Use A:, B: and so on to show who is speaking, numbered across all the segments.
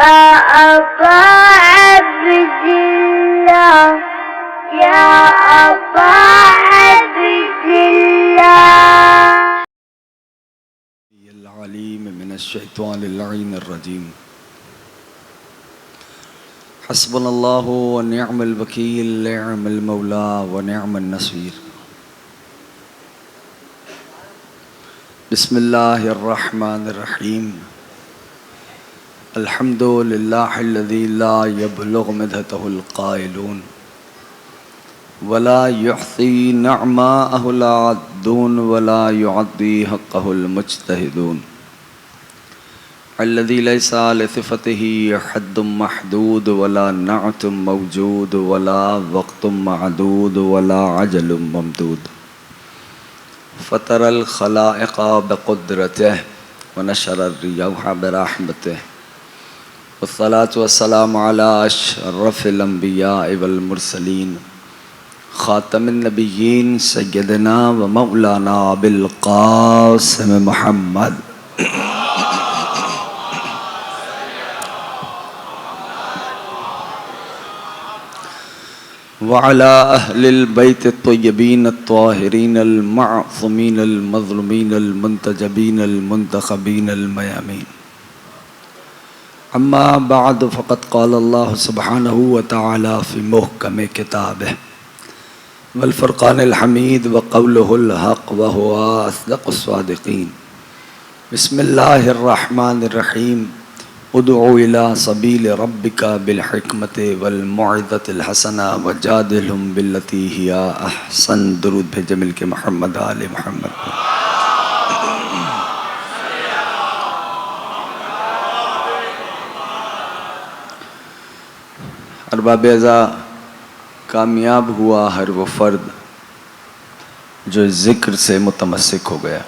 A: अबा अब्दुल्लाह, या अबा अब्दुल्लाह।
B: अलीम मिनश्शैतानिर रजीम। हस्बुनल्लाहु व निअमल वकील, निअमल मौला व निअमन नसीर। बिस्मिल्लाहिर रहमानिर रहीम। अल्हम्दुलिल्लाहिल्लज़ी ला यबलुगु मदहतहुल क़ाइलून वला युहसी निअमाअहुल आद्दून वला युअद्दी हक़्क़हुल मुज्तहिदून। अल्लज़ी लैसा लिसिफ़तिही हद्दुम महदूद वला नअतुम मौजूद वला वक़्तुम मअदूद वला अजलुम ममदूद। फ़तरल ख़लाइक़ बिक़ुद्रतिही व नशरर रियाह बिरहमतिही। वस्सलातु वस्सलामु अला अशरफ़िल अंबिया वल मुरसलीन ख़ातमिन नबिय्यीन सय्यदना व मौलाना अबिल क़ासिम मुहम्मद व अला अहलिल बैत अत्तय्यबीन अत्ताहिरीन अल मअसूमीन अल मज़लूमीन अल मुंतजबीन अल मुंतखबीन अल मयामीन। अम्मा बाद फ़क़द क़ाल अल्लाह सुब्हानहु व तआला फ़ी मुहकम किताबिही वल फ़ुरक़ानिल हमीद व क़ौलुहुल हक़ व हुवा अस्दक़ुस सादिक़ीन। बिस्मिल्लाहिर रहमानिर रहीम। उदउ इला सबील रब्बिका बिल हिकमति वल मौइज़तिल हसना व जादिलहुम बिल्लती हिया अहसन। दुरूद भेजे मिल के मोहम्मद आले मोहम्मद। अरबाब अज़ा, कामयाब हुआ हर वो फ़र्द जो ज़िक्र से मुतमस्सिक हो गया।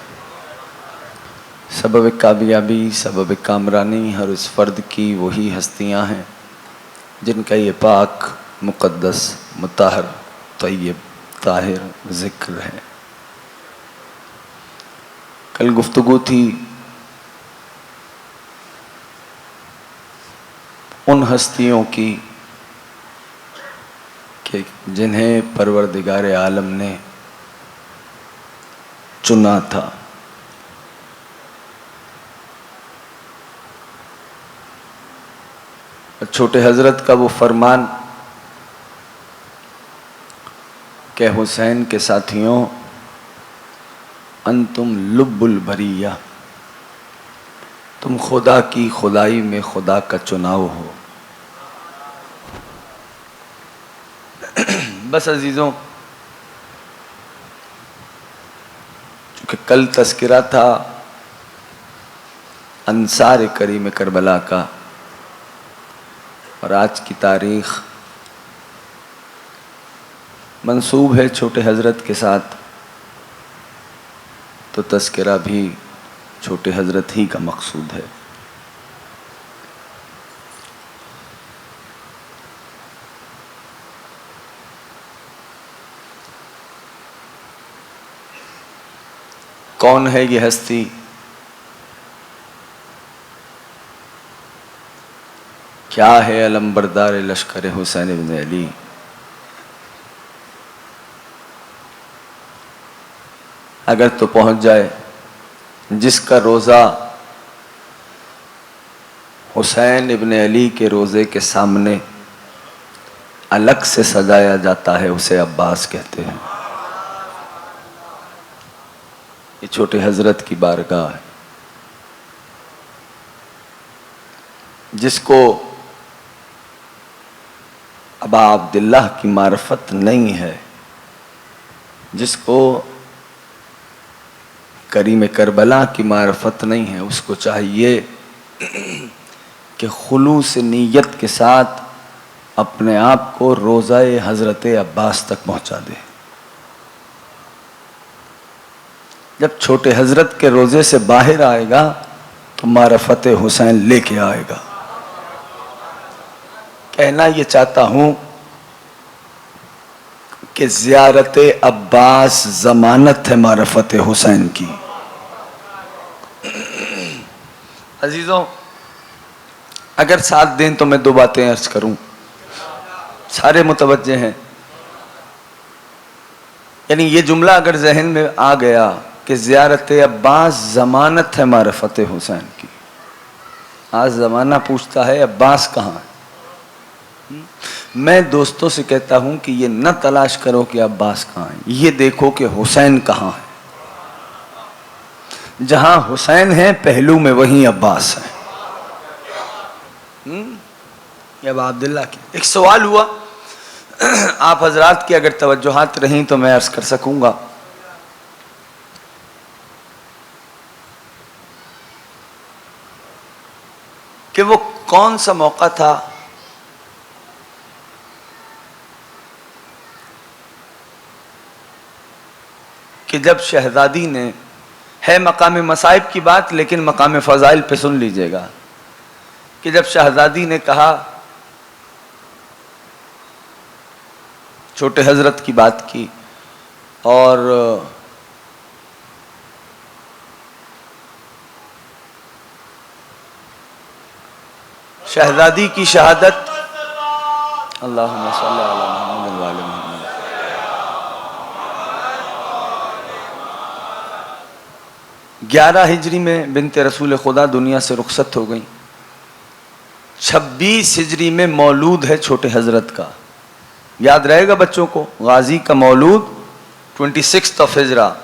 B: सबब कामयाबी, सबब कामरानी हर उस फ़र्द की वही हस्तियाँ हैं जिनका ये पाक, मुक़द्दस, मुताहर, तय्यब, ताहिर ज़िक्र है। कल गुफ्तगू थी उन हस्तियों की कि जिन्हें परवरदिगार आलम ने चुना था। छोटे हजरत का वो फरमान के हुसैन के साथियों, अंतुम लुब्बुल बरिया, तुम खुदा की खुदाई में खुदा का चुनाव हो। बस अजीज़ों, चूँकि कल तज़किरा था अंसार करीम करबला का और आज की तारीख़ मंसूब है छोटे हज़रत के साथ, तो तज़किरा भी छोटे हज़रत ही का मकसूद है। कौन है ये हस्ती? क्या है अलम्बरदार लश्कर हुसैन इब्न अली? अगर तो पहुंच जाए जिसका रोज़ा हुसैन इब्न अली के रोज़े के सामने अलग से सजाया जाता है, उसे अब्बास कहते हैं। ये छोटे हजरत की बारगाह है। जिसको अबा अब्दुल्लाह की मारफत नहीं है, जिसको करीम करबला की मारफत नहीं है, उसको चाहिए कि खुलूस नीयत के साथ अपने आप को रोज़ाए हज़रत अब्बास तक पहुंचा दे। जब छोटे हजरत के रोज़े से बाहर आएगा तो मारफत हुसैन लेके आएगा। कहना ये चाहता हूं कि ज़ियारत अब्बास ज़मानत है मारफत हुसैन की। अजीज़ों, अगर साथ दें तो मैं 2 बातें अर्ज करूं, सारे मुतवज्जे हैं। यानी ये जुमला अगर जहन में आ गया कि ज़ियारत अब्बास ज़मानत है मारिफत हुसैन की। आज ज़माना पूछता है अब्बास कहाँ है। मैं दोस्तों से कहता हूं कि ये न तलाश करो कि अब्बास कहाँ है, ये देखो कि हुसैन कहाँ है। जहां हुसैन है पहलू में वहीं अब्बास है। ये अबा अब्दुल्ला की एक सवाल हुआ, आप हजरात की अगर तवज्जुहात रहीं तो मैं अर्ज कर सकूंगा। कि वो कौन सा मौका था कि जब शहजादी ने, है मकाम मसाइब की बात लेकिन मकाम फजाइल पे सुन लीजिएगा, कि जब शहजादी ने कहा, छोटे हजरत की बात की, और शहजादी की शहादत, अल्लाहुम्मा सल्ली अला मुहम्मद व आले मुहम्मद, 11 हिजरी में बिनते रसूल खुदा दुनिया से रुखसत हो गई। 26 हिजरी में मौलूद है छोटे हजरत का, याद रहेगा बच्चों को। गाजी का मौलूद 26 हिजरा,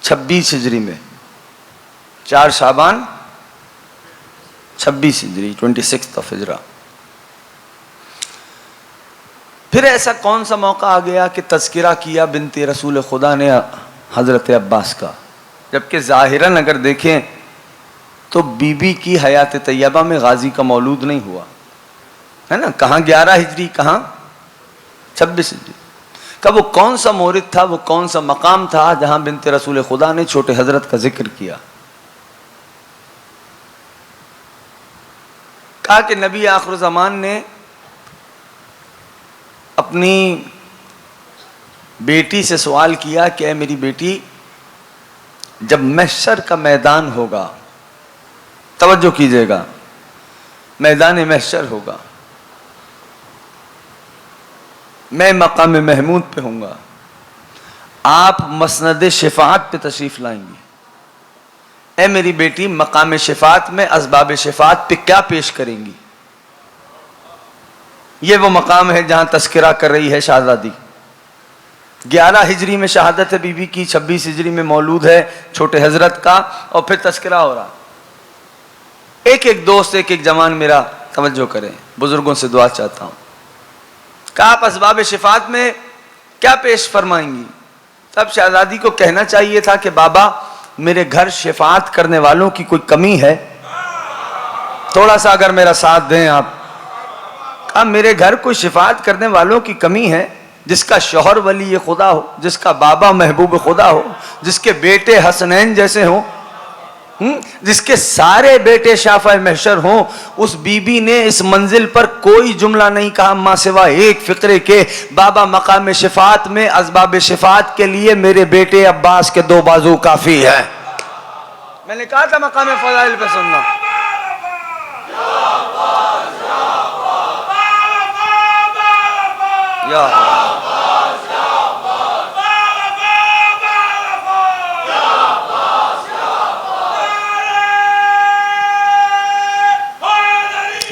B: 26 हिजरी में, 4 शाबान 26 हिजरी, 26 हिजरा। फिर ऐसा कौन सा मौका आ गया कि तज़किरा किया बिनते रसूल खुदा ने हजरत अब्बास का, जबकि ज़ाहिरन अगर देखें तो बीबी की हयात तैयबा में गाजी का मौलूद नहीं हुआ है ना। कहाँ 11 हिजरी, कहाँ 26 हिजरी का। वो कौन सा मोरिद था, वो कौन सा मकाम था जहां बिनते रसूल खुदा ने छोटे हजरत का जिक्र किया। कहा कि नबी आखिर ज़मान ने अपनी बेटी से सवाल किया कि मेरी बेटी, जब महशर का मैदान होगा, तवज्जो कीजिएगा, मैदान महशर होगा, मैं मकाम महमूद पे हूँगा, आप मसनद शिफात पे तशरीफ लाएंगी। ए मेरी बेटी, मकाम शिफात में असबाब शिफात पे क्या पेश करेंगी। ये वो मकाम है जहां तस्करा कर रही है शहजादी। 11 हिजरी में शहादत है बीबी की, 26 हिजरी में मौलूद है छोटे हजरत का, और फिर तस्करा हो रहा। एक एक दोस्त, एक एक जवान मेरा तवज्जो करें, बुजुर्गों से दुआ चाहता हूं। कहा आप असबाब शिफात में क्या पेश फरमाएंगी। तब शहजादी को कहना चाहिए था कि बाबा, मेरे घर शिफात करने वालों की कोई कमी है, थोड़ा सा अगर मेरा साथ दें आप। कहा मेरे घर कोई शिफात करने वालों की कमी है, जिसका शौहर वली खुदा हो, जिसका बाबा महबूब खुदा हो, जिसके बेटे हसनैन जैसे हो, जिसके सारे बेटे शाफ़ा महशर हों। उस बीबी ने इस मंजिल पर कोई जुमला नहीं कहा माँ सिवा एक फिक्रे के, बाबा मकाम शिफात में असबाब शिफात के लिए मेरे बेटे अब्बास के 2 बाजू काफी है। मैंने कहा था मकाम फजाइल पे सुनना। या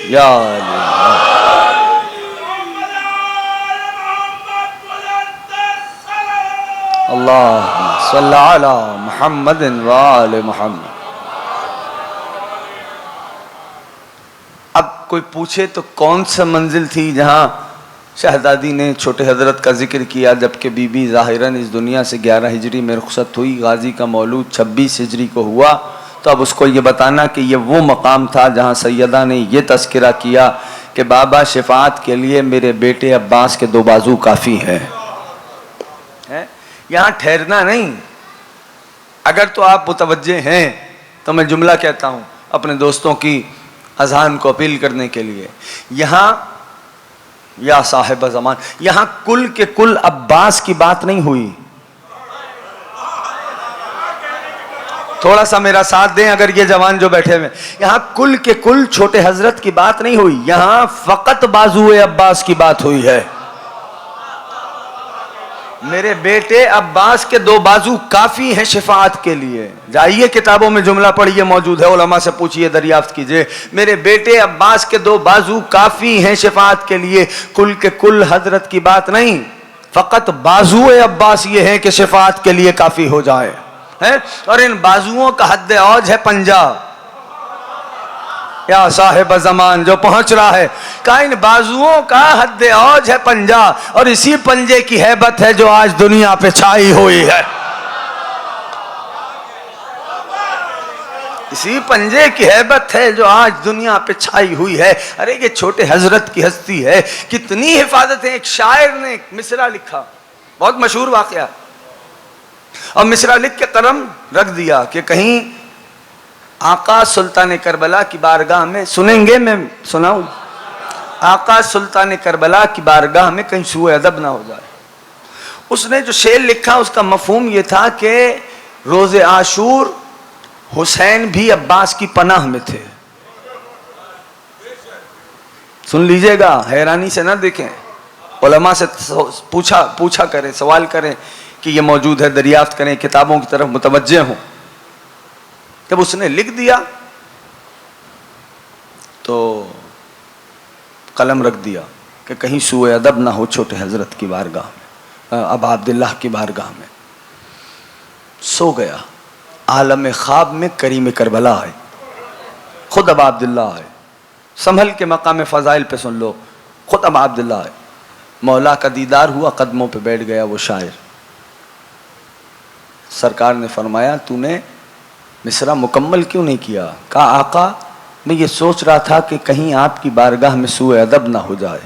B: या अल्लाह सल्ला अला मुहम्मद व आले मुहम्मद। अब कोई पूछे तो कौन सा मंजिल थी जहां शहजादी ने छोटे हजरत का जिक्र किया, जबकि बीबी ज़ाहिरन इस दुनिया से 11 हिजरी में रुखसत हुई, गाजी का मौलूद 26 हिजरी को हुआ। तो अब उसको ये बताना कि ये वो मकाम था जहाँ सैयदा ने ये तज़किरा किया कि बाबा शिफात के लिए मेरे बेटे अब्बास के 2 बाजू काफ़ी है। यहाँ ठहरना नहीं। अगर तो आप मुतवज्जे हैं तो मैं जुमला कहता हूँ अपने दोस्तों की अज़ान को अपील करने के लिए। यहाँ या साहिब ज़मान, यहाँ कुल के कुल अब्बास की बात नहीं हुई। थोड़ा सा मेरा साथ दें। अगर ये जवान जो बैठे हुए, यहाँ कुल के कुल छोटे हजरत की बात नहीं हुई, यहाँ फकत बाजुए अब्बास की बात हुई है। मेरे बेटे अब्बास के दो बाजू काफी हैं शिफाअत के लिए। जाइए किताबों में जुमला पढ़िए, मौजूद है, उलमा से पूछिए, दरियाफ्त कीजिए। मेरे बेटे अब्बास के दो बाजू काफी हैं शिफाअत के लिए, कुल के कुल हजरत की बात नहीं। फकत बाजुए अब्बास ये है कि शिफाअत के लिए काफी हो जाए है। और इन बाजुओं का हद औज है पंजा। या साहिब ज़मान जो पहुंच रहा है, का इन बाजुओं का हद औज है पंजा, और इसी पंजे की हैबत है जो आज दुनिया पे छाई हुई है। इसी पंजे की हैबत है जो आज दुनिया पे छाई हुई है। अरे ये छोटे हजरत की हस्ती है, कितनी हिफाजत है। एक शायर ने एक मिसरा लिखा, बहुत मशहूर वाकया, और मिसरा लिख के कलम रख दिया कि कहीं आका सुल्तान करबला की बारगाह में, सुनेंगे, मैं सुनाऊं, आका सुल्तान करबला की बारगाह में कहीं सूए अदब ना हो जाए। उसने जो शेर लिखा उसका मफहूम ये था कि रोज़े आशूर हुसैन भी अब्बास की पनाह में थे। सुन लीजिएगा, हैरानी से ना देखें, उलमा से पूछा करें, सवाल करें कि ये मौजूद है, दरियाफ्त करें, किताबों की तरफ मुतवज्जे हों। जब उसने लिख दिया तो कलम रख दिया कि कहीं सूए अदब ना हो छोटे हजरत की बारगाह में, अबा अब्दुल्लाह की बारगाह में। सो गया। आलम ख्वाब में करीम करबला है, खुद अबा अब्दुल्लाह है। संभल के मकाम फ़ज़ाइल पे सुन लो, खुद अबा अब्दुल्लाह है। मौला का दीदार हुआ, कदमों पे बैठ गया वो शायर। सरकार ने फरमाया, तूने मिसरा मुकम्मल क्यों नहीं किया? कहा, आका मैं ये सोच रहा था कि कहीं आपकी बारगाह में सूए अदब ना हो जाए।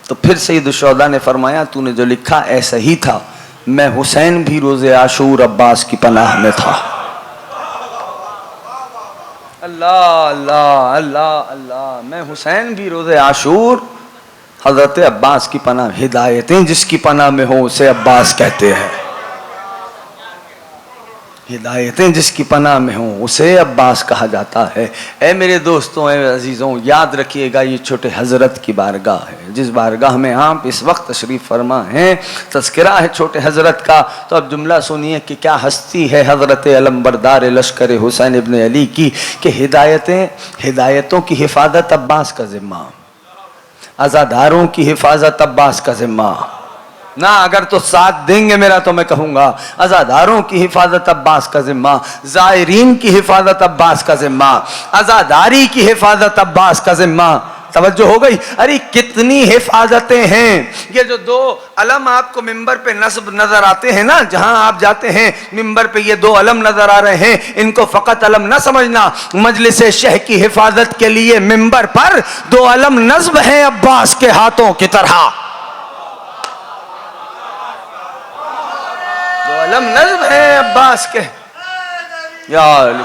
B: तो फिर सैयद शुहदा ने फरमाया, तूने जो लिखा ऐसा ही था, मैं हुसैन भी रोज़े आशूर अब्बास की पनाह में था। अल्लाह अल्लाह अल्लाह अल्लाह, मैं हुसैन भी रोज़े आशूर हजरत अब्बास की पनाह। हिदायतें जिसकी पनाह में हो उसे अब्बास कहते हैं। हिदायतें जिसकी पनाह में हों उसे अब्बास कहा जाता है। ऐ मेरे दोस्तों, ऐ अजीज़ों, याद रखिएगा ये छोटे हजरत की बारगाह है, जिस बारगाह में आप इस वक्त तशरीफ़ फरमा हैं। तज़किरा है छोटे हजरत का, तो अब जुमला सुनिए कि क्या हस्ती है हजरत अलमबरदार लश्कर हुसैन इब्न अली की, कि हिदायतों की हिफाजत अब्बास का ज़िम्मा, आज़ादारों की हिफाजत अब्बास का ज़िम्मा ना। अगर तो साथ देंगे मेरा तो मैं कहूँगा, आज़ादारों की हिफाजत अब्बास का ज़िम्मा, ज़ायरीन की हिफाजत अब्बास का ज़िम्मा, आज़ादारी की हिफाजत अब्बास का ज़िम्मा। तवज्जो हो गई? अरे कितनी हिफाजतें हैं। ये जो दो अलम आपको मिंबर पे नस्ब नजर आते हैं ना, जहां आप जाते हैं मिंबर पे ये दो अलम नजर आ रहे हैं, इनको फकत अलम ना समझना। मजलिस शेख की हिफाजत के लिए मिंबर पर दो अलम नस्ब हैं अब्बास के हाथों की तरह। अलम नज़्ब है अब्बास के। या अली,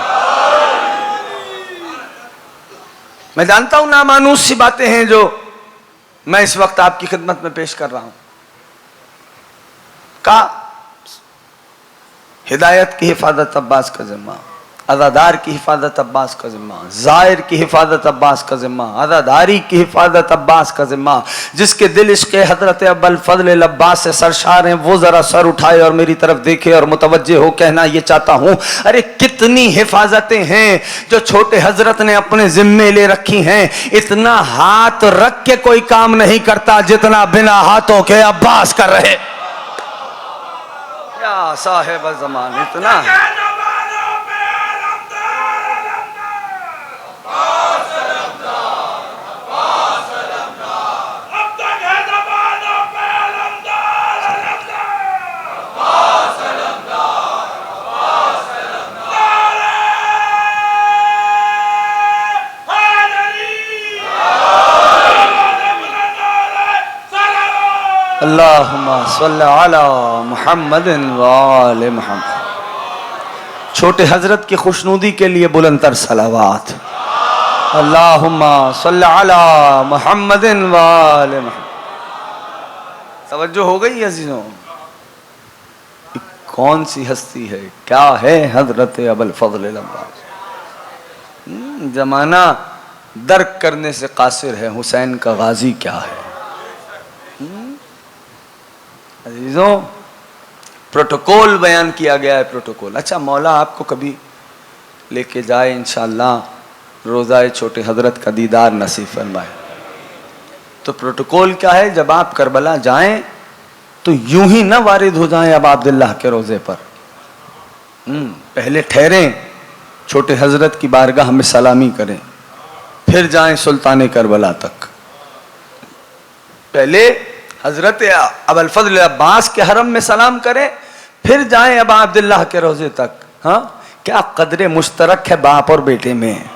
B: मैं जानता हूं नामानूस सी बातें हैं जो मैं इस वक्त आपकी खिदमत में पेश कर रहा हूं। का हिदायत की हिफाजत अब्बास का जिम्मा, अज़ादार की हिफाजत अब्बास का जिम्मा, ज़ाहिर की हिफाजत अब्बास का जिम्मा, अज़ादारी की हिफाजत अब्बास का जिम्मा। जिसके दिल इश्क़ हज़रत अबुल फ़ज़ल अब्बास से सरशार हैं, वो ज़रा सर उठाए और मेरी तरफ देखे और मुतवज्जे हो। कहना ये चाहता हूँ, अरे कितनी हिफाजतें हैं जो छोटे हज़रत ने अपने ज़िम्मे ले रखी हैं। इतना हाथ रख के कोई काम नहीं करता जितना बिना हाथों के अब्बास कर रहे। या साहिब ज़मान, इतना अल्लाहुम्मा सल्ली अला मुहम्मदिन व आले मुहम्मद। छोटे हजरत की खुशनुदी के लिए बुलंदतर सलावात। अल्लाहुम्मा सल्ली अला मुहम्मदिन व आले मुहम्मद। तवज्जो हो गई अजीजों? कौन सी हस्ती है, क्या है हजरत अबुल फजल अब्बास। जमाना दर्क करने से कासिर है, हुसैन का गाजी क्या है। अजीजों, प्रोटोकॉल बयान किया गया है, प्रोटोकॉल। अच्छा, मौला आपको कभी लेके जाए इंशाअल्लाह, रोज़ाए छोटे हजरत का दीदार नसीब फरमाए। तो प्रोटोकॉल क्या है, जब आप करबला जाएं तो यूं ही ना वारिद हो जाएं अब अब्दुल्लाह के रोजे पर। पहले ठहरें, छोटे हजरत की बारगाह में सलामी करें, फिर जाएं सुल्तान करबला तक। पहले हजरत अबुल फजल अब्बास के हरम में सलाम करें, फिर जाएं अब अब्दुल्लाह के रोजे तक। हाँ, क्या कदरे मुश्तरक है बाप और बेटे में।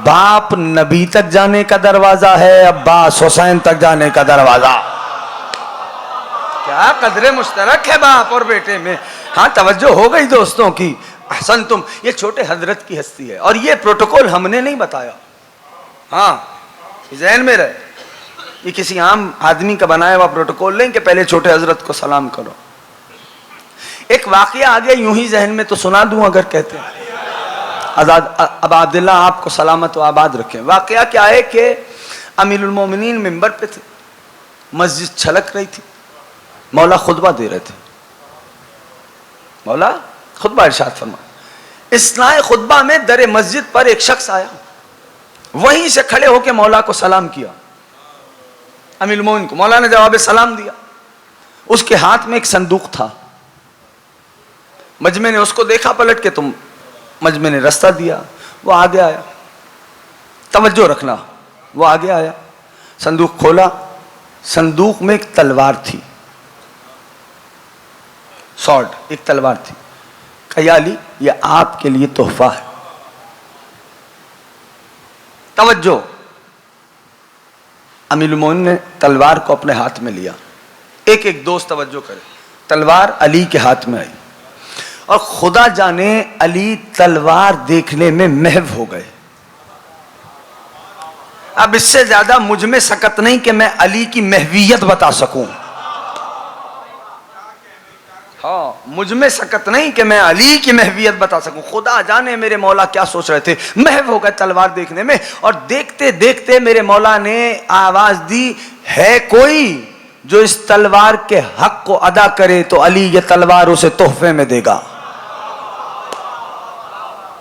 B: बाप नबी तक जाने का दरवाजा है, अब्बास हुसैन तक जाने का दरवाजा। क्या कदरे मुश्तरक है बाप और बेटे में। हाँ, तवज्जो हो गई दोस्तों की। अहसन तुम, ये छोटे हजरत की हस्ती है और ये प्रोटोकॉल हमने नहीं बताया। हाँ, ज़हन में रहे, ये किसी आम आदमी का बनाया हुआ प्रोटोकॉल नहीं कि पहले छोटे हजरत को सलाम करो। एक वाकया आ गया यूं ही जहन में, तो सुना दूं अगर कहते हैं। आजाद अब अब्दुल्लाह आपको सलामत व आबाद रखें। वाकया क्या है कि अमीरुल मोमिनीन मिंबर पे थे, मस्जिद छलक रही थी, मौला खुतबा दे रहे थे। मौला खुतबा इरशाद फरमा, इस्नाए खुतबा में दरे मस्जिद पर एक शख्स आया, वहीं से खड़े होकर मौला को सलाम किया। अमीरुल मोमिनीन को मौला ने जवाब सलाम दिया। उसके हाथ में एक संदूक था। मजमे ने उसको देखा पलट के, तुम मजमे ने रास्ता दिया, वो आगे आया। तवज्जो रखना, वो आगे आया, संदूक खोला, संदूक में एक तलवार थी, सॉर्ड, एक तलवार थी। कहा अली, ये आपके लिए तोहफा है। तवज्जो, अमीरुल मोमिनीन ने तलवार को अपने हाथ में लिया। एक एक दोस्त तवज्जो करे, तलवार अली के हाथ में आई और खुदा जाने अली तलवार देखने में महव हो गए। अब इससे ज्यादा मुझ में सकत नहीं कि मैं अली की महवियत बता सकूं। हाँ, मुझ में सकत नहीं कि मैं अली की महवियत बता सकूं। खुदा जाने मेरे मौला क्या सोच रहे थे, महव हो गए तलवार देखने में। और देखते देखते मेरे मौला ने आवाज दी, है कोई जो इस तलवार के हक को अदा करे तो अली ये तलवार उसे तोहफे में देगा।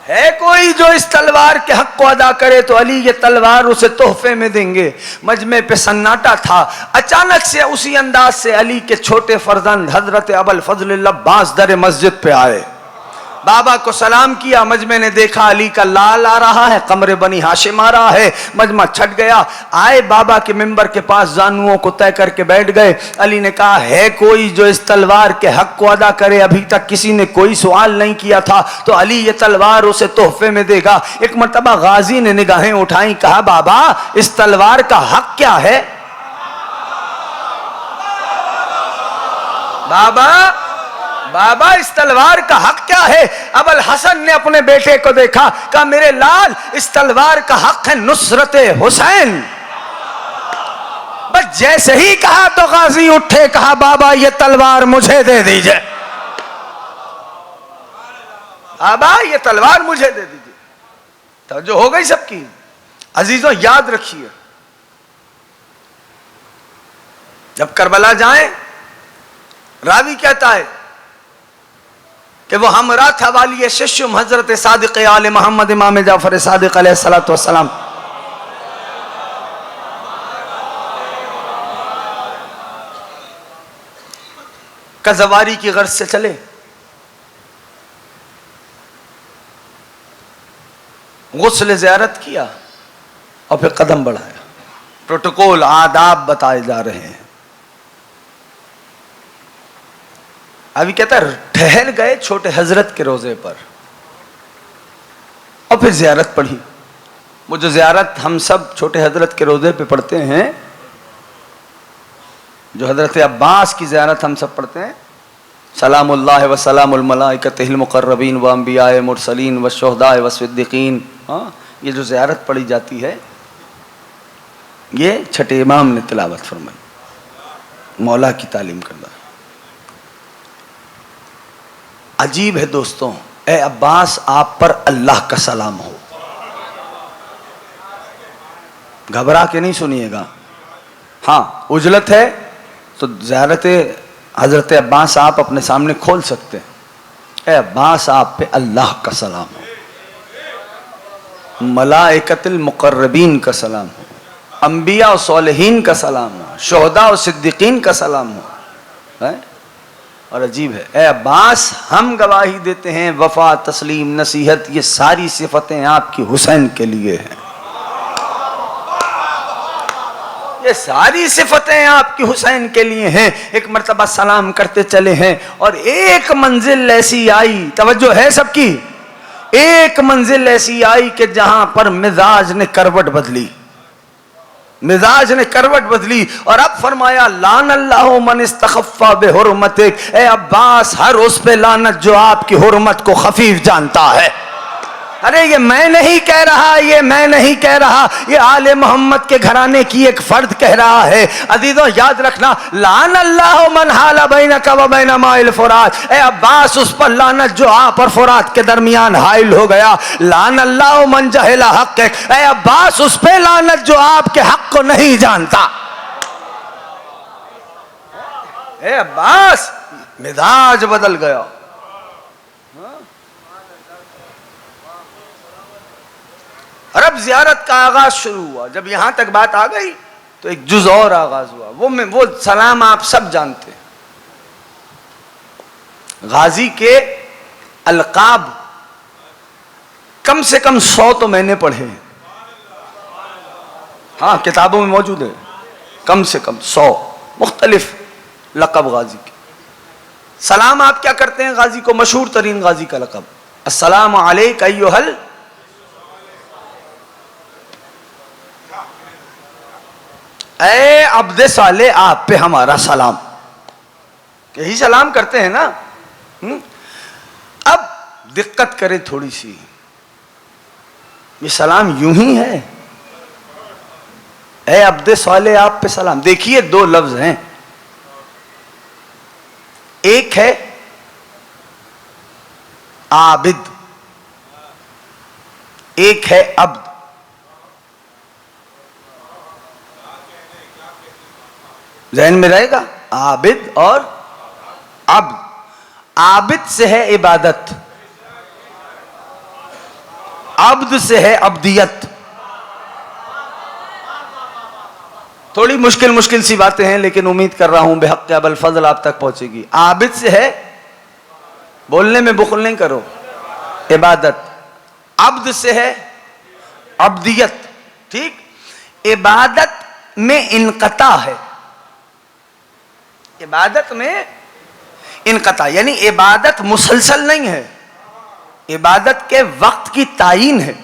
B: है कोई जो इस तलवार के हक को अदा करे तो अली ये तलवार उसे तोहफे में देंगे। मजमे पे सन्नाटा था। अचानक से उसी अंदाज से अली के छोटे फर्जंद हजरत अबुल फजल अब्बास दर मस्जिद पे आए, बाबा को सलाम किया। मजमे ने देखा अली का लाल आ रहा है, कमरे बनी हाशिम आ रहा है, मजमा छट गया। आए बाबा के मिंबर के पास, जानुओं को तय करके बैठ गए। अली ने कहा, है कोई जो इस तलवार के हक को अदा करे। अभी तक किसी ने कोई सवाल नहीं किया था, तो अली ये तलवार उसे तोहफे में देगा। एक मर्तबा गाजी ने निगाहें उठाई, कहा, बाबा इस तलवार का हक क्या है। बाबा इस तलवार का हक क्या है। अबुल हसन ने अपने बेटे को देखा, कहा, मेरे लाल इस तलवार का हक है नुसरत हुसैन। बस जैसे ही कहा तो गाजी उठे, कहा, बाबा ये तलवार मुझे दे दीजिए। बाबा ये तलवार मुझे दे दीजिए। तो जो हो गई सबकी। अजीजों, याद रखिए, जब करबला जाएं, रावी कहता है कि वो हमरा था वाली शिष्य हजरत सादिक आले मोहम्मद इमाम जाफर सादिक अलैहिस्सलातु वस्सलाम कज़वारी की गर्ज से चले। गुस्ल ज़ियारत किया और फिर कदम बढ़ाया। प्रोटोकॉल, आदाब बताए जा रहे हैं। अभी कहता है, ठहर गए छोटे हजरत के रोजे पर और फिर ज़ियारत पढ़ी। वो जो ज़ियारत हम सब छोटे हजरत के रोजे पे पढ़ते हैं, जो हजरत अब्बास की ज़ियारत हम सब पढ़ते हैं, सलामुल्लाह व सलामुल मलाइकतिल मुक़र्रबीन व अंबियाए मुरसलीन व शुहदाए व सिद्दीकीन। हाँ, ये जो ज़ियारत पढ़ी जाती है, ये छठे इमाम ने तिलावत फरमाई, मौला की तालीम करना। अजीब है दोस्तों, ए अब्बास आप पर अल्लाह का सलाम हो। घबरा के नहीं सुनिएगा। हाँ, उजलत है तो ज़ियारत हजरत अब्बास आप अपने सामने खोल सकते हैं। ए अब्बास आप पे अल्लाह का सलाम हो, मलाइकतुल मुक़र्रबीन का सलाम हो, अंबिया और सालिहीन का सलाम हो, शुहदा और सिद्दीकीन का सलाम हो। है? और अजीब है, ए अब्बास हम गवाही देते हैं वफा, तस्लीम, नसीहत, ये सारी सिफतें आपकी हुसैन के लिए हैं। ये सारी सिफतें आपकी हुसैन के लिए हैं। एक मर्तबा सलाम करते चले हैं और एक मंजिल ऐसी आई, तवज्जो है सबकी, एक मंजिल ऐसी आई कि जहां पर मिजाज ने करवट बदली, मिजाज ने करवट बदली। और अब फरमाया लान अल्लाहु मन इस्तखफ़ा बिहुर्मतिक, ए अब्बास हर उस पे लानत जो आपकी हुर्मत को खफीफ जानता है। अरे ये मैं नहीं कह रहा, ये मैं नहीं कह रहा, ये आले मोहम्मद के घराने की एक फर्द कह रहा है। अजीजों याद रखना, लान अल्लाह मन हाला बैनका व बैन माइल फुरात, ए अब्बास उस पर लानत जो आप और फुरात के दरमियान हाइल हो गया। लान अल्लाह मन जहला हक, ए अब्बास उस पे लानत जो आपके हक को नहीं जानता। ए अब्बास मिजाज बदल गया। और अब जियारत का आगाज शुरू हुआ। जब यहां तक बात आ गई तो एक जुज और आगाज हुआ। वो सलाम आप सब जानते हैं। गाजी के अलकाब कम से कम 100 तो मैंने पढ़े हैं। हाँ, किताबों में मौजूद है, कम से कम 100 मुख्तलिफ लक़ब गाजी के। सलाम आप क्या करते हैं गाजी को? मशहूर तरीन गाजी का लक़ब अस्सलामु अलैका अय्युहल, ऐ अब्दे साले आप पे हमारा सलाम, यही सलाम करते हैं ना। अब दिक्कत करे थोड़ी सी, ये सलाम यूं ही है, ऐ अब्दे साले आप पे सलाम। देखिए दो लफ्ज हैं, एक है आबिद, एक है अब्द। ज़हन में रहेगा, आबिद और अब्द। आबिद से है इबादत, अब्द से है अब्दियत। थोड़ी मुश्किल मुश्किल सी बातें हैं, लेकिन उम्मीद कर रहा हूं बेहक़ अबल फजल आप तक पहुंचेगी। आबिद से है, बोलने में बुखल नहीं करो, इबादत। अब्द से है अब्दियत। ठीक, इबादत में इनक़ता है, इबादत में इनक़ता, यानी इबादत मुसलसल नहीं है, इबादत के वक्त की तायीन है।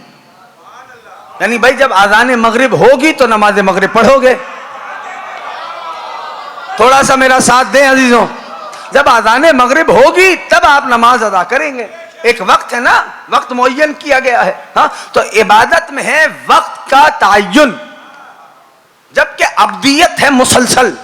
B: यानी भाई जब आज़ान मगरिब होगी तो नमाज मगरिब पढ़ोगे। थोड़ा सा मेरा साथ दें अजीजों, जब आज़ान मगरिब होगी तब आप नमाज अदा करेंगे। एक वक्त है ना, वक्त मुअय्यन किया गया है। हाँ, तो इबादत में है वक्त का ताय्युन, जबकि अब्दियत है मुसलसल।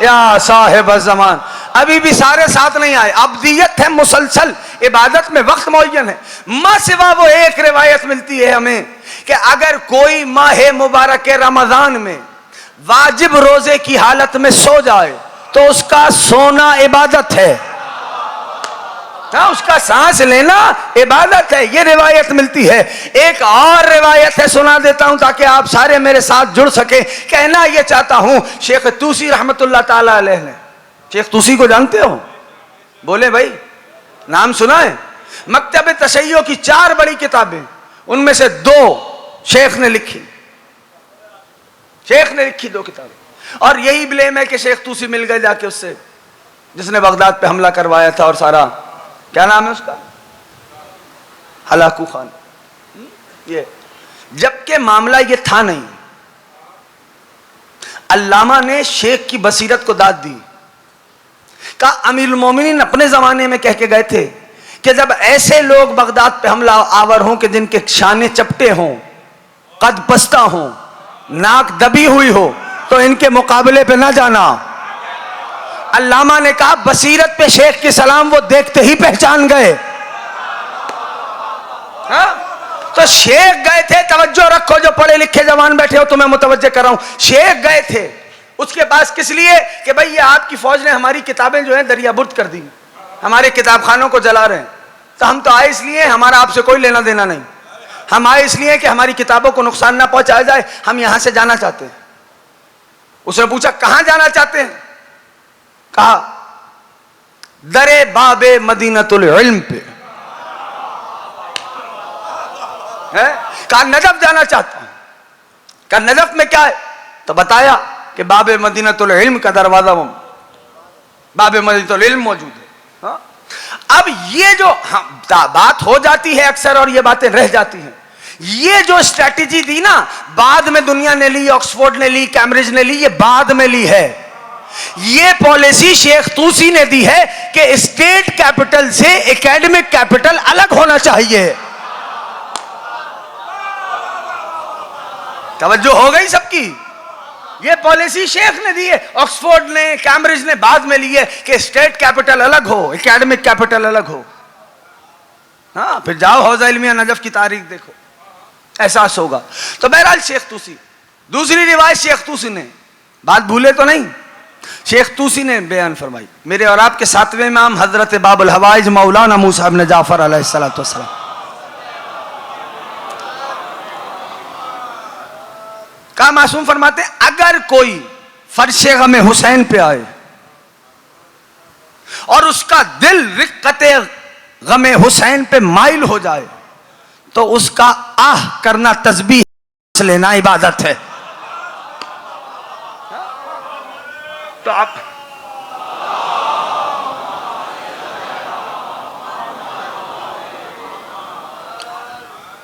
B: या साहिब ज़मान, अभी भी सारे साथ नहीं आए। अब्दियत है मुसलसल, इबादत में वक्त मुअय्यन है। मां सिवा वो एक रिवायत मिलती है हमें कि अगर कोई माह मुबारक रमजान में वाजिब रोजे की हालत में सो जाए तो उसका सोना इबादत है। हाँ, उसका सांस लेना इबादत है, ये रिवायत मिलती है। एक और रिवायत है, सुना देता हूं ताकि आप सारे मेरे साथ जुड़ सके। कहना ये चाहता हूं, शेख तूसी रहमतुल्लाह ताला अलैह ने, शेख तूसी को जानते हो? बोले भाई, नाम सुना है? मकतब तशय्यो की 4 बड़ी किताबें, उनमें से 2 शेख ने लिखी। शेख ने लिखी 2 किताबें, और यही ब्लेम है कि शेख तूसी मिल गए जाके उससे, जिसने बगदाद पे हमला करवाया था और सारा, क्या नाम है उसका, हलाकू खान। ये जबकि मामला ये था नहीं। अल्लामा ने शेख की बसीरत को दाद दी। का अमीरुल मोमिनीन अपने जमाने में कह के गए थे कि जब ऐसे लोग बगदाद पे हमला आवर हों कि जिनके शाने चपटे हों, कद पस्ता हों, नाक दबी हुई हो, तो इनके मुकाबले पे ना जाना। अल्लामा ने कहा बसीरत पे शेख की सलाम वो देखते ही पहचान गए। तो शेख गए थे, तवज्जो रखो जो पढ़े लिखे जवान बैठे हो, तुम्हें मुतवज्जे कर रहा हूं। शेख गए थे उसके पास किस लिए कि भाई ये आपकी फौज ने हमारी किताबें जो है दरिया बुर्द कर दी, हमारे किताब खानों को जला रहे हैं। तो हम तो आए इसलिए, हमारा आपसे कोई लेना देना नहीं, हम आए इसलिए कि हमारी किताबों को नुकसान ना पहुंचाया जाए, हम यहां से जाना चाहते हैं। उसने पूछा कहां जाना चाहते हैं? कहा दरे बाबे मदीनतुल इल्म पे है। कहा नजफ जाना चाहता हूं। कहा नजफ में क्या है? तो बताया कि बाबे मदीनतुल इल्म का दरवाजा, बाबे मदीनतुल इल्म मौजूद है। हाँ? अब ये जो बात हो जाती है अक्सर और ये बातें रह जाती हैं, ये जो स्ट्रैटेजी दी ना, बाद में दुनिया ने ली, ऑक्सफोर्ड ने ली, कैम्ब्रिज ने ली, ये बाद में ली है। ये पॉलिसी शेख तूसी ने दी है कि स्टेट कैपिटल से एकेडमिक कैपिटल अलग होना चाहिए। तवज्जो हो गई सबकी? ये पॉलिसी शेख ने दी है, ऑक्सफोर्ड ने, कैम्ब्रिज ने बाद में ली है कि स्टेट कैपिटल अलग हो, एकेडमिक कैपिटल अलग हो। हाँ, फिर जाओ हौजा इल्मिया नजफ की तारीख देखो, एहसास होगा। तो बहरहाल शेख तूसी, दूसरी रिवायत शेख तूसी ने, बात भूले तो नहीं, शेख तूसी ने बयान फरमाई। मेरे और आपके सातवें इमाम हजरत बाबुल हवाइज मौलाना मूसा इब्न जाफर अलैहिस्सलातु वस्सलाम का मासूम फरमाते, अगर कोई फर्शे गमे हुसैन पे आए और उसका दिल रिक्कते गमे हुसैन पे माइल हो जाए तो उसका आह करना तस्बीह लेना इबादत है। तो आप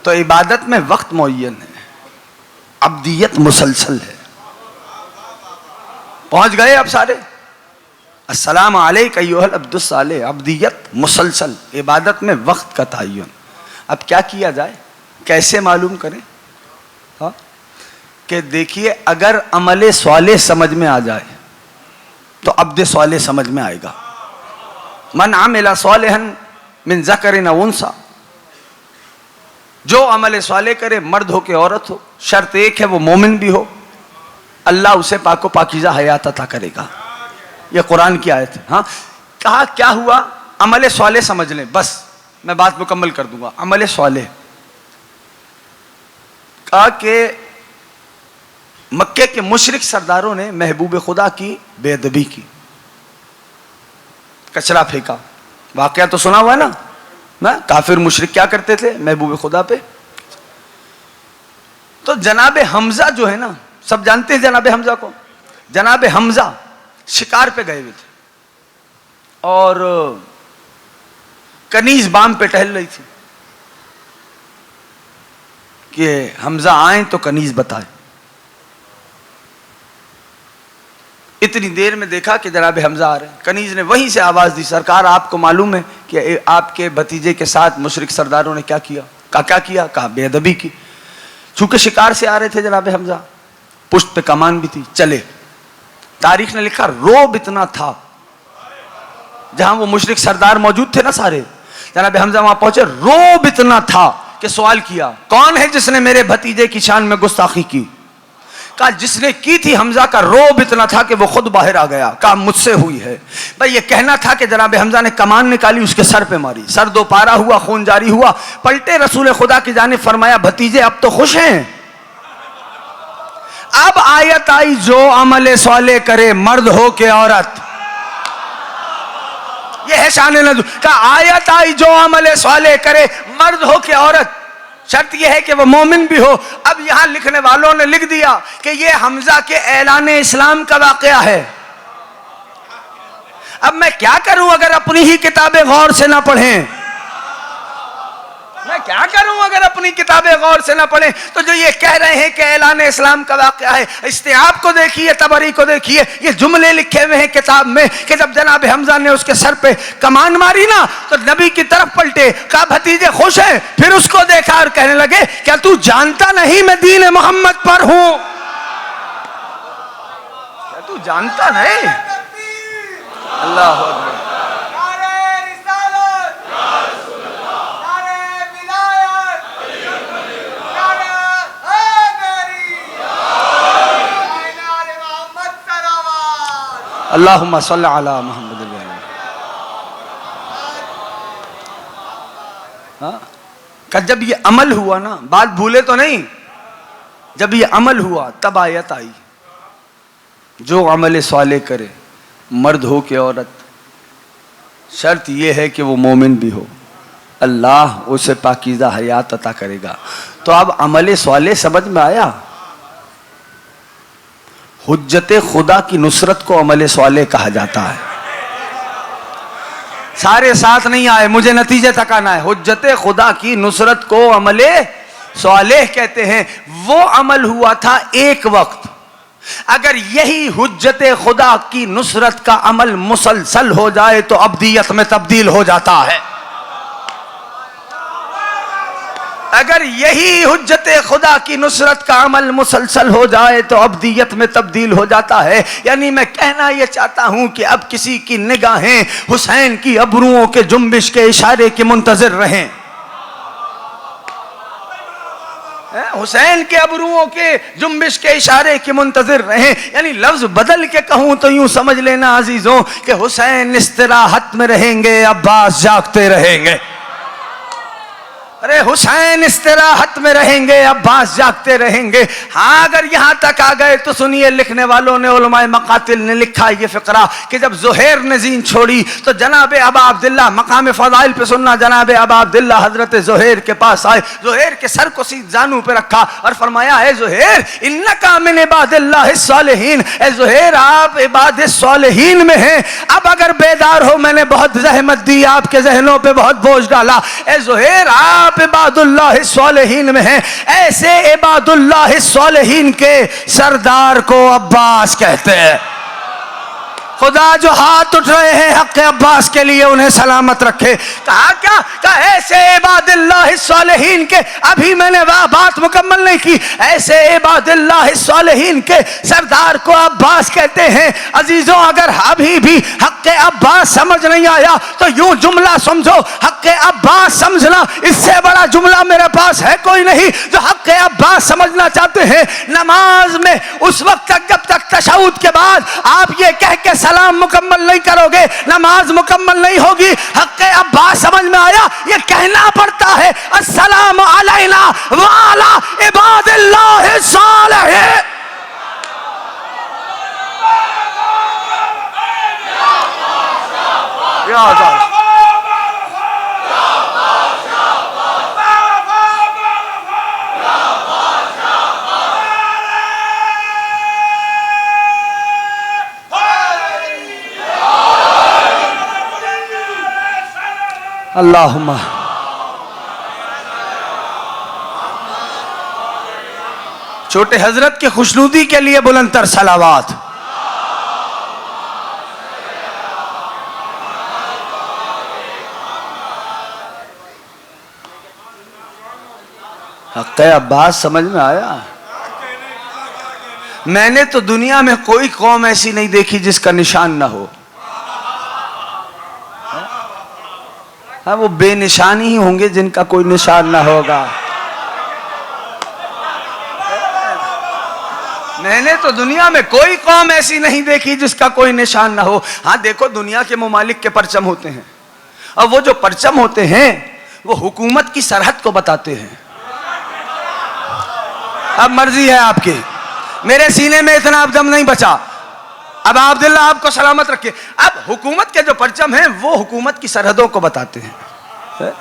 B: तो इबादत में वक्त मुअय्यन है, अब्दियत मुसलसल है। पहुंच गए अब सारे, अस्सलाम अलैका अय्युहल अब्दुस सालेह, अब्दियत मुसलसल, इबादत में वक्त का तय्युन। अब क्या किया जाए, कैसे मालूम करें? हाँ, कि देखिए अगर अमले स्वाले समझ में आ जाए तो अब्दे स्वाले समझ में आएगा। मन आमिला स्वालिहन मिन ज़करिन औ उन्सा, जो अमल स्वाले करे मर्द हो के औरत हो, शर्त एक है वो मोमिन भी हो, अल्लाह उसे पाको पाकीज़ा हयात अता करेगा। यह कुरान की आयत है। हाँ, कहा क्या हुआ, अमल स्वाले समझ लें, बस मैं बात मुकम्मल कर दूंगा। अमल स्वाले कहा कि मक्के के मुशरिक सरदारों ने महबूब खुदा की बेअदबी की, कचरा फेंका, वाकया तो सुना हुआ है ना, काफिर मुशरिक क्या करते थे महबूब खुदा पे। तो जनाब हमजा जो है ना, सब जानते हैं जनाब हमजा को, जनाब हमजा शिकार पे गए हुए थे और कनीज बाम पे टहल रही थी कि हमजा आए तो कनीज बताए। इतनी देर में देखा कि जनाब हमजा आ रहे हैं। कनीज ने वहीं से आवाज दी, सरकार आपको मालूम है कि आपके भतीजे के साथ मुशरिक सरदारों ने क्या किया? कहा क्या किया? कहा बेअदबी की। चूंकि शिकार से आ रहे थे जनाब हमजा, पुष्ट पे कमान भी थी, चले। तारीख ने लिखा रोब इतना था, जहां वो मुशरिक सरदार मौजूद थे ना सारे, जनाब हमजा वहां पहुंचे, रोब इतना था कि सवाल किया कौन है जिसने मेरे भतीजे की शान में गुस्ताखी की? कहा जिसने की थी हमजा का रोब इतना था कि वो खुद बाहर आ गया। कहा मुझसे हुई है। भाई ये कहना था कि जनाब हमजा ने कमान निकाली, उसके सर पे मारी, सर दो पारा हुआ, खून जारी हुआ। पलटे रसूल खुदा की जानिब फरमाया भतीजे अब तो खुश हैं। अब आयत आई जो अमल स्वाले करे मर्द हो के औरत, ये है शान नज़ूल का। आयत आई जो अमल स्वाले करे मर्द हो के औरत, शर्त यह है कि वह मोमिन भी हो। अब यहां लिखने वालों ने लिख दिया कि यह हमजा के ऐलान इस्लाम का वाकया है। अब मैं क्या करूं अगर अपनी ही किताबें गौर से ना पढ़ें? मैं क्या करूं अगर अपनी किताबें गौर से ना पढ़ें? तो जो ये कह रहे हैं कि ऐलान इस्लाम का वाकया है, इस्तिआब को देखिए, तबरी को देखिए, ये जुमले लिखे हुए हैं किताब में कि जब जनाब हमजा ने उसके सर पे कमान मारी ना तो नबी की तरफ पलटे, कहा भतीजे खुश हैं। फिर उसको देखा और कहने लगे क्या तू जानता नहीं मैं दीन मोहम्मद पर हूं? क्या तू जानता नहीं? अल्लाह अकबर। अल्लाहुम्मा सल्ली अला मुहम्मद। हाँ, जब ये अमल हुआ ना, बात भूले तो नहीं, जब ये अमल हुआ तब आयत आई, जो अमल साले करे मर्द हो के औरत, शर्त ये है कि वो मोमिन भी हो, अल्लाह उसे पाकीज़ा हयात अता करेगा। तो अब अमल साले समझ में आया। हुज्जत खुदा की नुसरत को अमल साले कहा जाता है। सारे साथ नहीं आए, मुझे नतीजे तक आना है। हुज्जत खुदा की नुसरत को अमल सालेह कहते हैं। वो अमल हुआ था एक वक्त। अगर यही हुज्जत खुदा की नुसरत का अमल मुसलसल हो जाए तो अब्दियत में तब्दील हो जाता है। अगर यही हुज्जत खुदा की नुसरत का अमल मुसलसल हो जाए तो अब्दियत में तब्दील हो जाता है। यानी मैं कहना यह चाहता हूं कि अब किसी की निगाहें हुसैन की अबरुओं के जुम्बिश के इशारे के मुंतजिर रहें, हुसैन के अबरुओं के जुम्बिश के इशारे के मुंतजिर रहें। यानी लफ्ज बदल के कहूं तो यूं समझ लेना अजीजों कि हुसैन इस्तिराहत में रहेंगे, अब्बास जागते रहेंगे। अरे हुसैन इस्तिराहत में रहेंगे, अब्बास जागते रहेंगे। हाँ, अगर यहां तक आ गए तो सुनिए, लिखने वालों ने, उलमाए मकातिल ने लिखा ये फिक्रा कि जब ज़ुहैर ने जीन छोड़ी तो जनाब अबा अब्दुल्लाह, मकाम फ़ज़ाइल पे सुनना, जनाब अबा अब्दुल्लाह हजरत ज़ुहैर के पास आए, ज़ुहैर के सर को सीध जानू पे रखा और फरमाया, है ज़ुहैर इन्नका मिन इबादिल्लाहिस सालिहीन, ए ज़ुहैर आप इबादिस सालिहीन में हैं। अब अगर बेदार हो, मैंने बहुत जहमत दी, आपके जहनों पे बहुत बोझ डाला, ए ज़ुहैर आप इबादुल्लाह सालिहीन में हैं। ऐसे इबादुल्लाह सालिहीन के सरदार को अब्बास कहते हैं। खुदा जो हाथ उठ रहे हैं हक़ अब्बास के लिए, उन्हें सलामत रखे। कहा क्या? कहा ऐसे इबादिल्लाह सालिहीन के, अभी मैंने वह बात मुकम्मल नहीं की, ऐसे इबादिल्लाह सालिहीन के सरदार को अब्बास कहते हैं। अजीजों, अगर अभी भी हक़ अब्बास समझ नहीं आया तो यूं जुमला समझो, हक़ अब्बास समझना, इससे बड़ा जुमला मेरे पास है कोई नहीं। जो हक़ अब्बास समझना चाहते हैं, नमाज में उस वक्त तक जब तक तशहुद के बाद आप ये कह के सलाम मुकम्मल नहीं करोगे, नमाज मुकम्मल नहीं होगी। हक़ अब्बास समझ में आया? ये कहना पड़ता है अस्सलाम अलैना व अला इबादिल्लाह सालिहीन। या अल्लाह, अल्लाहुम्मा। छोटे हजरत के खुशनुदी के लिए बुलंदतर सलावात। हक़ अब्बास समझ में आया? मैंने तो दुनिया में कोई कौम ऐसी नहीं देखी जिसका निशान ना हो। हाँ, वो बेनिशान ही होंगे जिनका कोई निशान ना होगा। मैंने तो दुनिया में कोई कौम ऐसी नहीं देखी जिसका कोई निशान ना हो। हाँ देखो, दुनिया के ममालिक के परचम होते हैं, और वो जो परचम होते हैं वो हुकूमत की सरहद को बताते हैं। अब मर्जी है आपकी, मेरे सीने में इतना अब दम नहीं बचा। अब अब्दुल्ला आपको सलामत रखे। अब हुकूमत के जो परचम हैं वो हुकूमत की सरहदों को बताते हैं।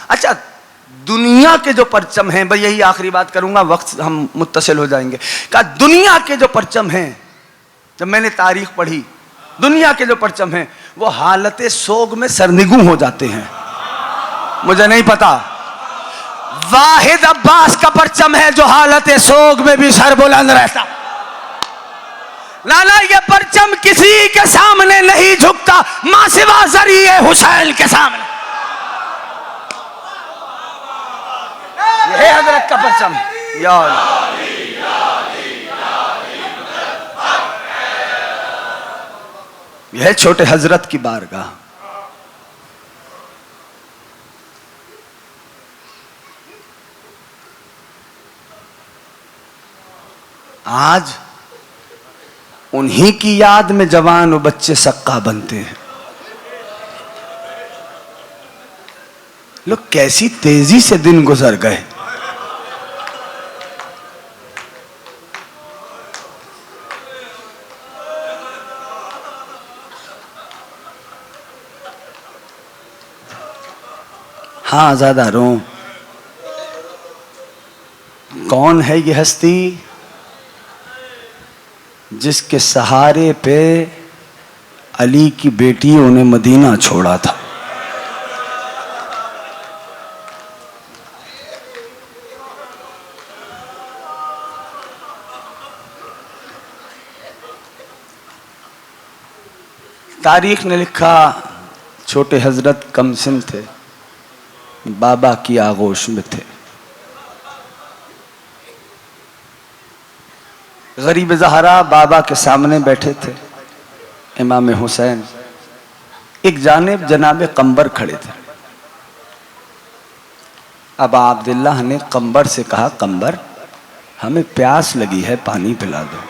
B: अच्छा, दुनिया के जो परचम हैं, भाई यही आखिरी बात करूंगा, वक्त हम मुत्तसिल हो जाएंगे। कहा दुनिया के जो परचम हैं, जब मैंने तारीख पढ़ी, दुनिया के जो परचम हैं वो हालत सोग में सरनिगू हो जाते हैं। मुझे नहीं पता, वाहिद अब्बास का परचम है जो हालत सोग में भी सर बुलंद रहता। लाला, ये परचम किसी के सामने नहीं झुकता मां सिवा ज़रिए हुसैन के सामने। यह हजरत का परचम। या यह है छोटे हजरत की बारगाह। आज उन्हीं की याद में जवान और बच्चे सक्का बनते हैं। लोग कैसी तेजी से दिन गुजर गए। हाँ आजादारों, कौन है ये हस्ती जिसके सहारे पे अली की बेटियों ने मदीना छोड़ा था? तारीख ने लिखा छोटे हजरत कमसिन थे, बाबा की आगोश में थे। गरीब ज़हरा बाबा के सामने बैठे थे। इमाम हुसैन एक जानिब जनाब कंबर खड़े थे। अब अब्दुल्लाह ने कंबर से कहा, कंबर हमें प्यास लगी है, पानी पिला दो।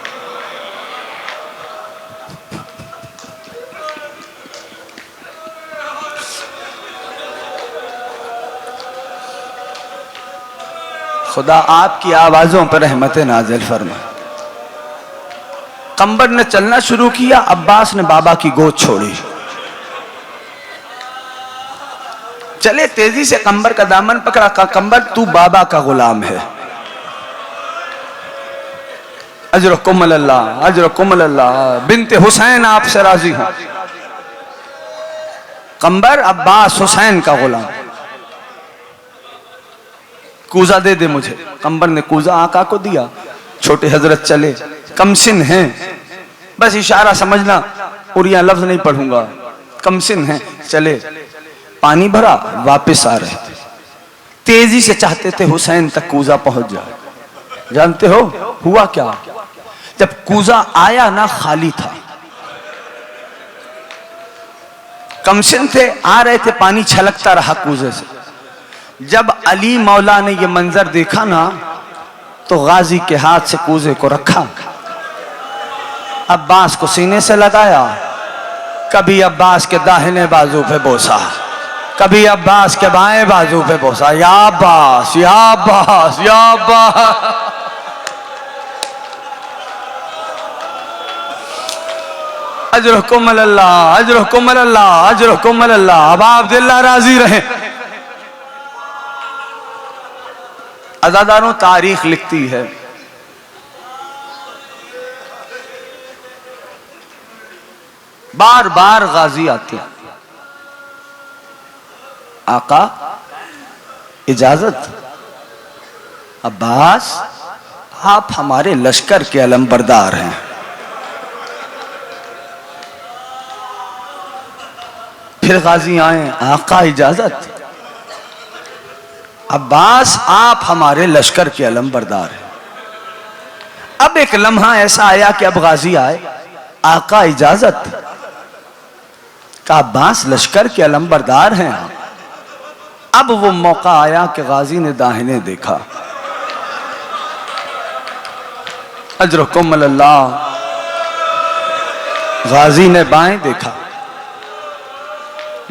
B: खुदा आपकी आवाजों पर रहमत नाजिल फरमा। कंबर ने चलना शुरू किया। अब्बास ने बाबा की गोद छोड़ी। चले तेजी से कंबर का दामन पकड़ा। कहा, कंबर तू बाबा का गुलाम है। अजरकुम अल्लाह, अजरकुम अल्लाह, बिनते हुसैन आपसे राजी हूं। कंबर अब्बास हुसैन का गुलाम, कूजा दे दे मुझे। कंबर ने कूजा आका को दिया। छोटे हजरत चले। कमसिन हैं, बस इशारा समझना, उरिया लफ्ज नहीं पढ़ूंगा। कमसिन हैं, चले। पानी भरा, वापस आ रहे थे। तेजी से चाहते थे हुसैन तक कूजा पहुंच जाए। जानते हो हुआ क्या? जब कूजा आया ना, खाली था। कमसिन थे, आ रहे थे, पानी छलकता रहा कूजे से। जब अली मौला ने यह मंजर देखा ना, तो गाजी के हाथ से कूजे को रखा, अब्बास को सीने से लगाया। कभी अब्बास के दाहिने बाजू पे बोसा, कभी अब्बास के बाएं बाजू पे बोसा। या अब्बास, या अब्बास, या अब्बास। अजरकुम अल्लाह, अजरकुम अल्लाह, अजरकुम अल्लाह। अब अब्दुल्लाह राजी रहे। अज़ादारों, तारीख लिखती है बार बार गाजी आते हैं। आका इजाजत, अब्बास आप हमारे लश्कर के अलमबरदार हैं। फिर गाजी आए, आका इजाजत, अब्बास आप हमारे लश्कर के अलमबरदार हैं। अब एक लम्हा ऐसा आया कि अब गाजी आए, आका इजाजत, का अब्बास लश्कर के अलमबरदार हैं। अब वो मौका आया कि गाजी ने दाहिने देखा। अजरकुम अल्लाह। गाजी ने बाएं देखा,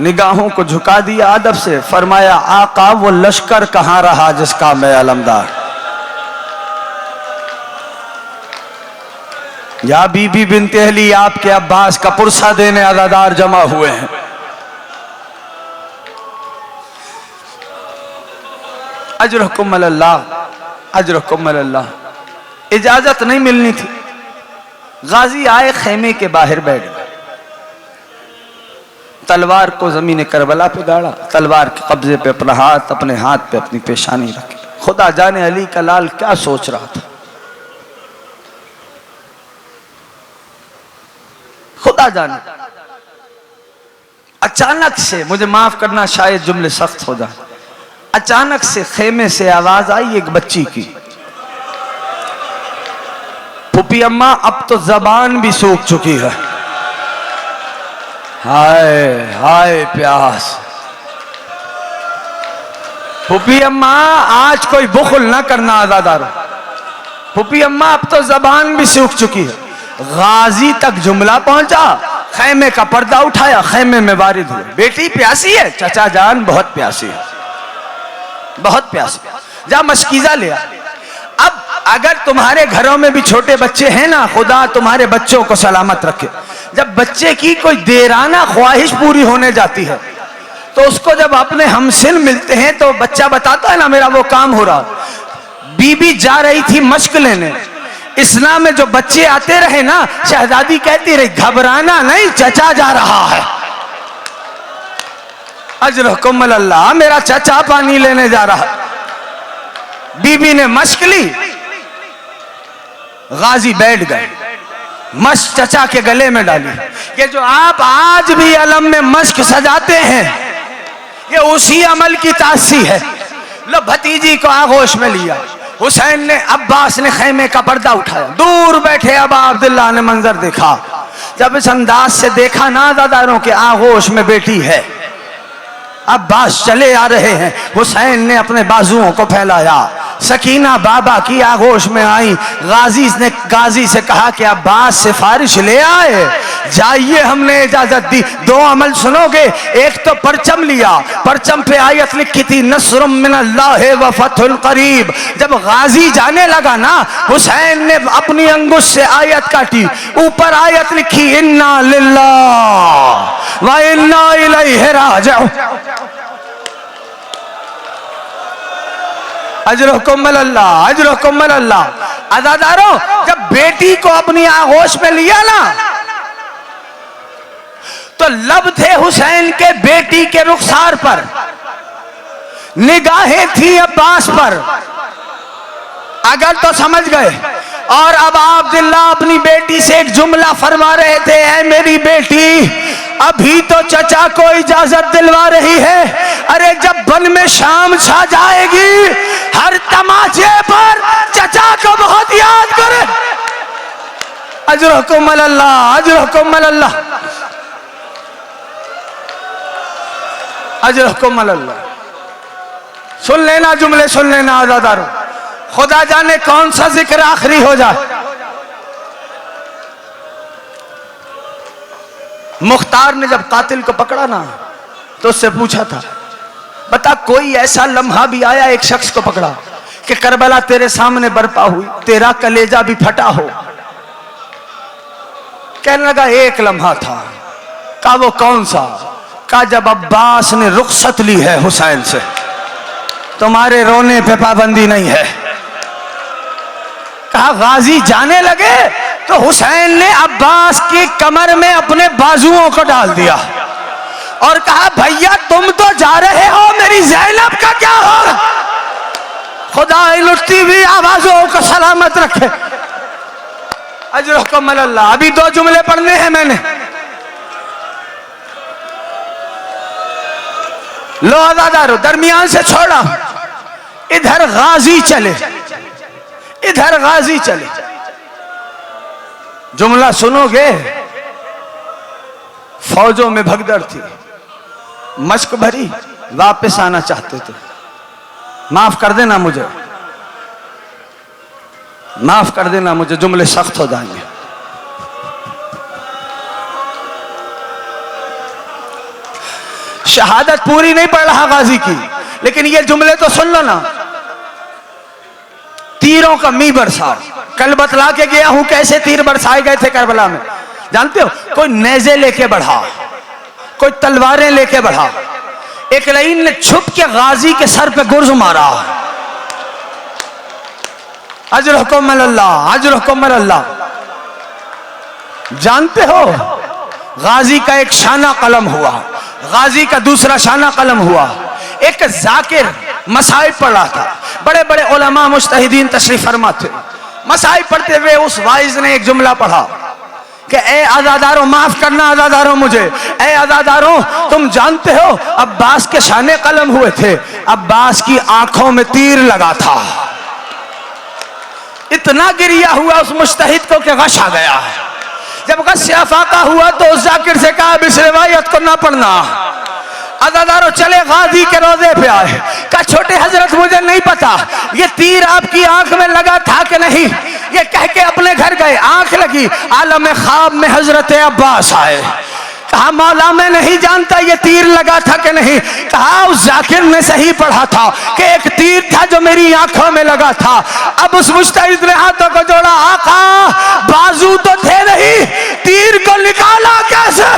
B: निगाहों को झुका दिया अदब से। फरमाया, आका वो लश्कर कहां रहा जिसका मैं अलमदार। या बीबी बिनते अली, आपके अब्बास का पुरसा देने अज़ादार जमा हुए हैं। अजरकुम अल्लाह, अजरकुम अल्लाह। इजाजत नहीं मिलनी थी। गाजी आए, खेमे के बाहर बैठ गए। तलवार को जमीन करबला पे गाड़ा, तलवार के कब्जे पे अपना हाथ, अपने हाथ पे अपनी पेशानी रखी। खुदा जाने अली का लाल क्या सोच रहा था। खुदा जाने। अचानक से, मुझे माफ करना शायद जुमले सख्त हो जाए, अचानक से खेमे से आवाज आई एक बच्ची की, फूफी अम्मा अब तो जबान भी सूख चुकी है। हाय हाय प्यास। फूफी अम्मा आज कोई बुखल ना करना आजादारो। फूफी अम्मा अब तो जबान भी सूख चुकी है। गाजी तक जुमला पहुंचा, खैमे का पर्दा उठाया, खैमे में वारिद हुए। बेटी प्यासी है, चचा जान बहुत प्यासी है, बहुत प्यासी। जा मशकीजा ले आ। अब अगर तुम्हारे घरों में भी छोटे बच्चे हैं ना, खुदा तुम्हारे बच्चों को सलामत रखे। जब बच्चे की कोई देराना ख्वाहिश पूरी होने जाती है तो उसको जब अपने हमसिन मिलते हैं तो बच्चा बताता है ना, मेरा वो काम हो रहा। बीबी जा रही थी मश्क लेने, इस्लाम में जो बच्चे आते रहे ना, शहजादी कहती रही घबराना नहीं, चचा जा रहा है। अजरकुम अल्लाह, मेरा चचा पानी लेने जा रहा। बीबी ने मश्क ली, गाजी बैठ गए, मश्क चचा के गले में डाली। ये जो आप आज भी अलम में मश्क सजाते हैं, ये उसी अमल की तासी है। लो भतीजी को आगोश में लिया, हुसैन ने, अब्बास ने खैमे का पर्दा उठाया। दूर बैठे अबा अब्दुल्लाह ने मंजर देखा। जब इस अंदाज से देखा ना दादारों के आगोश में बेटी है, अब्बास चले आ रहे हैं, हुसैन ने अपने बाजुओं को फैलाया। सकीना बाबा की आगोश में आई। गाजी से कहा कि अब्बास सिफारिश ले आए, जाइए, हमने इजाजत दी। दो अमल सुनोगे, एक तो परचम लिया, परचम पे आयत लिखी थी नस्रुम मिनल्लाह व फतहुल करीब। जब गाजी जाने लगा ना, हुसैन ने अपनी अंगुश से आयत काटी, ऊपर आयत लिखी इन्ना लिल्लाह व इन्ना इलैहि राजिऊन। अजरकुम अल्लाह, अजरकुम अल्लाह। अज़ादारों, जब बेटी को अपनी आगोश में लिया ना, तो लब थे हुसैन के बेटी के रुखसार पर, निगाहें थी अब्बास पर। अगर तो समझ गए। और अब अब्दुल्ला अपनी बेटी से एक जुमला फरमा रहे थे, ऐ मेरी बेटी, अभी तो चचा को इजाजत दिलवा रही है, अरे जब बन में शाम छा जाएगी, हर तमाचे पर चचा को बहुत याद करे। अजरकुम अल्लाह, अजरकुम अल्लाह, अजरकुम अल्लाह। सुन लेना जुमले, सुन लेना आजादारों, खुदा जाने कौन सा जिक्र आखिरी हो जाए। मुख्तार ने जब कातिल को पकड़ा ना, तो उससे पूछा था, बता कोई ऐसा लम्हा भी आया, एक शख्स को पकड़ा कि करबला तेरे सामने बरपा हुई, तेरा कलेजा भी फटा हो? कहने लगा एक लम्हा था। कहा वो कौन सा? कहा जब अब्बास ने रुखसत ली है हुसैन से, तुम्हारे रोने पे पाबंदी नहीं है। कहा गाजी जाने लगे तो हुसैन ने अब्बास की कमर में अपने बाजुओं को डाल दिया और कहा भैया तुम तो जा रहे हो, मेरी ज़ैनब का क्या होगा? खुदा इन उठती हुई आवाजों को सलामत रखे। अजरकुम अल्लाह। अभी दो जुमले पढ़ने हैं मैंने। लो आजादारो, दरमियान से छोड़ा, इधर गाजी चले, इधर गाजी चले। जुमला सुनोगे, फौजों में भगदड़ थी, मश्क भरी, वापस आना चाहते थे। माफ कर देना मुझे, माफ कर देना मुझे, जुमले सख्त हो जाएंगे। शहादत पूरी नहीं पढ़ रहा गाजी की, लेकिन ये जुमले तो सुन लो ना। तीरों का मी बरसा, कल बतला के गया हूं कैसे तीर बरसाए गए थे करबला में, जानते हो? कोई नेज़े लेके बढ़ा, कोई तलवारें लेके बढ़ा, एक लाइन ने छुप के गाजी के सर पे गुर्ज मारा। अजरकुम अल्लाह, अजरकुम अल्लाह। जानते हो गाजी का एक शाना कलम हुआ, गाजी का दूसरा शाना कलम हुआ। एक जाकिर मसाइब पढ़ रहा था, बड़े बड़े उलमा मुज्तहिदीन तशरीफ फरमा थे। मसाइब पढ़ते हुए उस वाइज ने एक जुमला पढ़ा कि ए आजादारों, माफ करना आजादारों मुझे, ए आजादारों, तुम जानते हो अब्बास के शाने कलम हुए थे, अब्बास की आंखों में तीर लगा था। इतना गिरिया हुआ उस मुज्तहिद को कि गश आ गया है। जब गस्सा फाका हुआ तो उस जाकिर से कहा अब इस रिवायत को ना पढ़ना। अज़ादारों चले गाजी के रोजे पे आए, कहा छोटे हजरत मुझे नहीं पता ये तीर आपकी आंख में लगा था कि नहीं। ये कह के अपने घर गए, आंख लगी, आलम ख्वाब में हजरत अब्बास आए। कहा मौला मैं नहीं जानता ये तीर लगा था कि नहीं। कहा उस जाकिर ने सही पढ़ा था कि एक तीर था जो मेरी आंखों में लगा था। अब उस मुस्तैद ने हाथों को जोड़ा, आका बाजू तो थे नहीं, तीर को निकाला कैसे?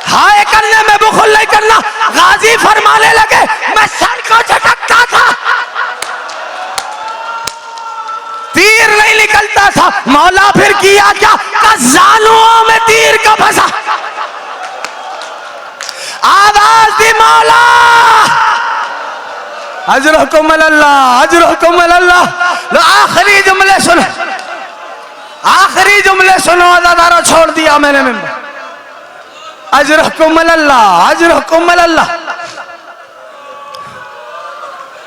B: हाय करने में बुखल नहीं करना। गाजी फरमाने लगे मैं सर को झटकता था, तीर नहीं निकलता था। मौला फिर किया क्या? जानुओं में तीर का फंसा। आवाज दी मौला अजरकुम अल्लाह, अजरकुम अल्लाह। आखिरी जुमले सुनो, आखिरी जुमले सुनो। अज़ादारों छोड़ दिया मैंने मेंबर। अजरकुम अल्लाह, अजरकुम अल्लाह।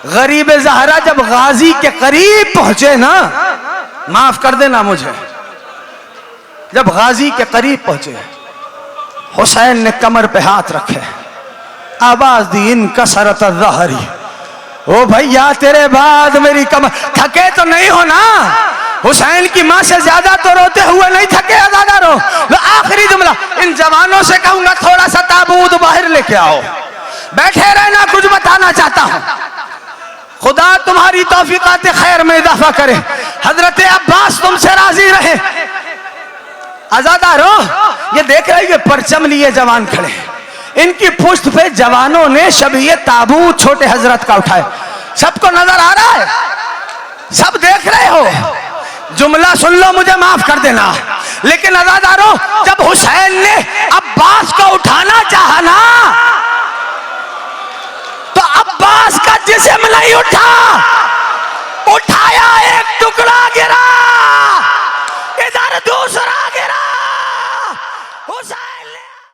B: गरीब ज़हरा जब गाजी के करीब पहुंचे ना, माफ कर देना मुझे, जब गाजी के करीब पहुंचे हुसैन ने कमर पे हाथ रखे, आवाज दी इन कसरत ज़हरी, ओ भैया तेरे बाद मेरी कमर। थके तो नहीं हो ना? हुसैन की मां से ज्यादा तो रोते हुए नहीं थके अज़ादारों। आखिरी जुमला इन जवानों से कहूंगा थोड़ा सा ताबूत बाहर लेके आओ, बैठे रहना, कुछ बताना चाहता हूं। खुदा तुम्हारी तौफीकात खैर में इजाफा करे। हजरत अब्बास तुमसे राजी रहे। अज़ादारों ये देख रहे ये परचम लिए जवान खड़े, इनकी पुश्त पे जवानों ने शबीए ताबूत छोटे हजरत का उठाए। सबको नजर आ रहा है, सब देख रहे हो। जुमला सुन लो, मुझे माफ कर देना, लेकिन अज़ादारों जब हुसैन ने अब्बास को उठाना चाहा ना, तो अब्बास का जिस्म नहीं उठा,